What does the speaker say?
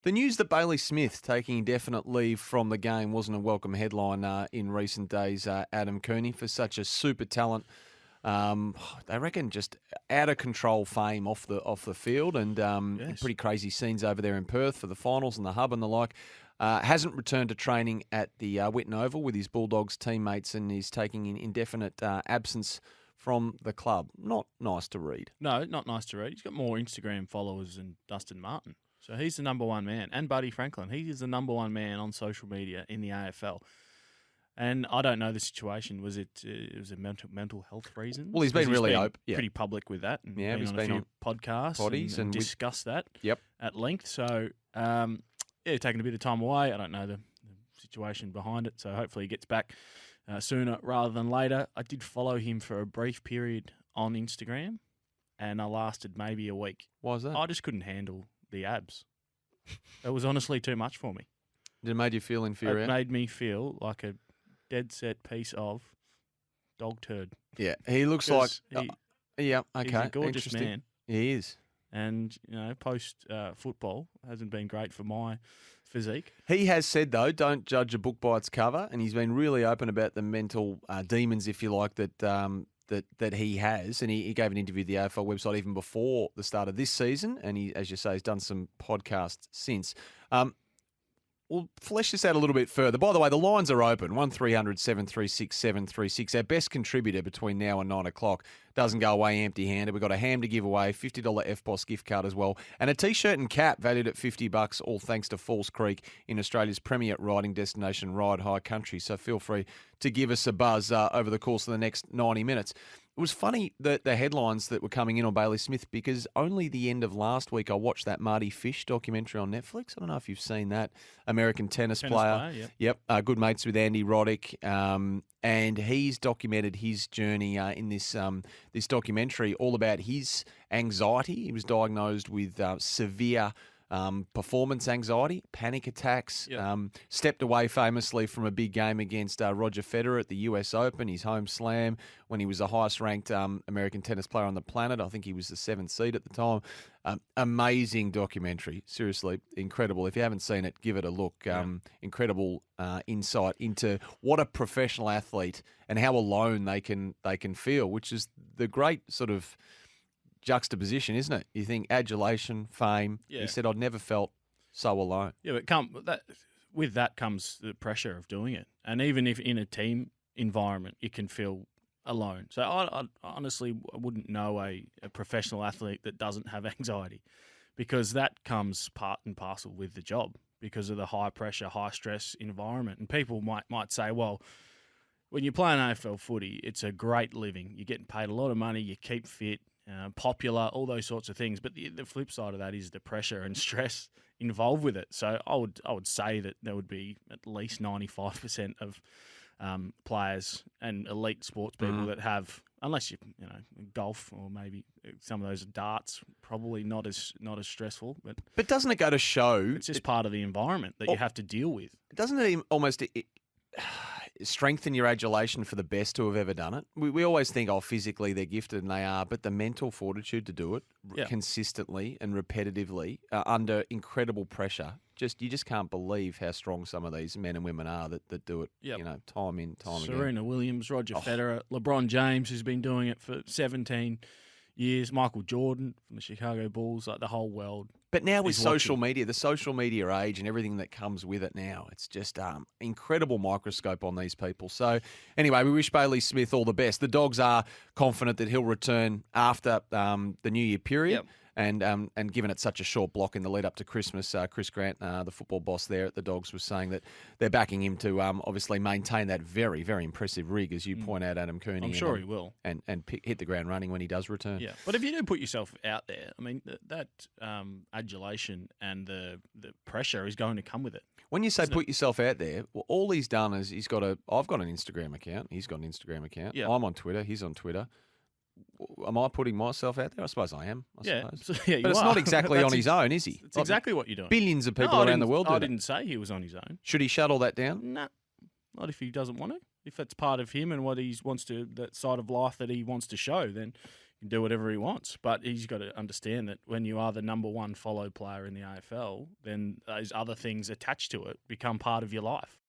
The news that Bailey Smith taking indefinite leave from the game wasn't a welcome headline in recent days, Adam Cooney, for such a super talent. They reckon just out of control fame off the field, and Yes. pretty crazy scenes over there in Perth for the finals and the hub and the like. Hasn't returned to training at the Whitten Oval with his Bulldogs teammates, and is taking an indefinite absence from the club. Not nice to read. No, not nice to read. He's got more Instagram followers than Dustin Martin. So he's the number one man. And Buddy Franklin. He is the number one man on social media in the AFL. And I don't know the situation. Was it mental health reasons? Well, he's been really open. Yeah. Pretty public with that. And Yeah, been he's on been a few on podcasts poddies and and with- discussed that Yep. at length. So, taking a bit of time away. I don't know the situation behind it. So hopefully he gets back sooner rather than later. I did follow him for a brief period on Instagram, and I lasted maybe a week. Why is that? I just couldn't handle the abs. It was honestly too much for me. Did it made you feel inferior? It made me feel like a dead set piece of dog turd. Yeah, he looks like. Because Yeah, okay. he's a gorgeous interesting. man. He is. And, post football hasn't been great for my physique. He has said, though, don't judge a book by its cover, and he's been really open about the mental demons, if you like, that he has. And he gave an interview to the AFL website even before the start of this season, and he, as you say, has done some podcasts since. We'll flesh this out a little bit further. By the way, the lines are open, 1300 736 736. Our best contributor between now and 9 o'clock doesn't go away empty-handed. We've got a ham to give away, $50 FBOSS gift card as well, and a T-shirt and cap valued at $50, all thanks to Falls Creek in Australia's premier riding destination, Ride High Country. So feel free to give us a buzz over the course of the next 90 minutes. It was funny that the headlines that were coming in on Bailey Smith, because only the end of last week I watched that Marty Fish documentary on Netflix. I don't know if you've seen that. American tennis player. Yep. Yep. Good mates with Andy Roddick. And he's documented his journey in this documentary, all about his anxiety. He was diagnosed with severe performance anxiety, panic attacks, stepped away famously from a big game against Roger Federer at the US Open, his home slam, when he was the highest ranked American tennis player on the planet. I think he was the 7th seed at the time. Amazing documentary. Seriously, incredible. If you haven't seen it, give it a look. Incredible insight into what a professional athlete and how alone they can feel, which is the great sort of juxtaposition, isn't it? You think adulation, fame. Yeah. He said, I'd never felt so alone. Yeah, but with that comes the pressure of doing it. And even if in a team environment, you can feel alone. So I honestly wouldn't know a professional athlete that doesn't have anxiety, because that comes part and parcel with the job because of the high pressure, high stress environment. And people might say, well, when you play an AFL footy, it's a great living. You're getting paid a lot of money, you keep fit, popular, all those sorts of things. But the flip side of that is the pressure and stress involved with it. So I would say that there would be at least 95% of players and elite sports people that have, unless you golf or maybe some of those darts, probably not as stressful. But doesn't it go to show? It's just part of the environment that you have to deal with. Doesn't it almost strengthen your adulation for the best who have ever done it? We always think, physically they're gifted, and they are, but the mental fortitude to do it consistently and repetitively under incredible pressure, you just can't believe how strong some of these men and women are that do it, time in, time again. Serena Williams, Roger Federer, LeBron James, who's been doing it for 17 years, Michael Jordan from the Chicago Bulls, like the whole world. But now with social media, the social media age and everything that comes with it now, it's just incredible microscope on these people. So anyway, we wish Bailey Smith all the best. The Dogs are confident that he'll return after the New Year period. Yep. And given it such a short block in the lead up to Christmas, Chris Grant, the football boss there at the Dogs, was saying that they're backing him to obviously maintain that very, very impressive rig, as you point out, Adam Cooney. I'm sure he will. And hit the ground running when he does return. Yeah, but if you do put yourself out there, I mean, that adulation and the pressure is going to come with it. When you say put yourself out there, well, all he's done is I've got an Instagram account. He's got an Instagram account. Yeah. I'm on Twitter. He's on Twitter. Am I putting myself out there? I suppose I am. But it's not exactly on his own, is he? It's exactly what you're doing. Billions of people around the world do I it. didn't say he was on his own. Should he shut all that down? Nah, not if he doesn't want to. If that's part of him and what he wants to, that side of life that he wants to show, then can do whatever he wants. But he's got to understand that when you are the number one follow player in the AFL, then those other things attached to it become part of your life.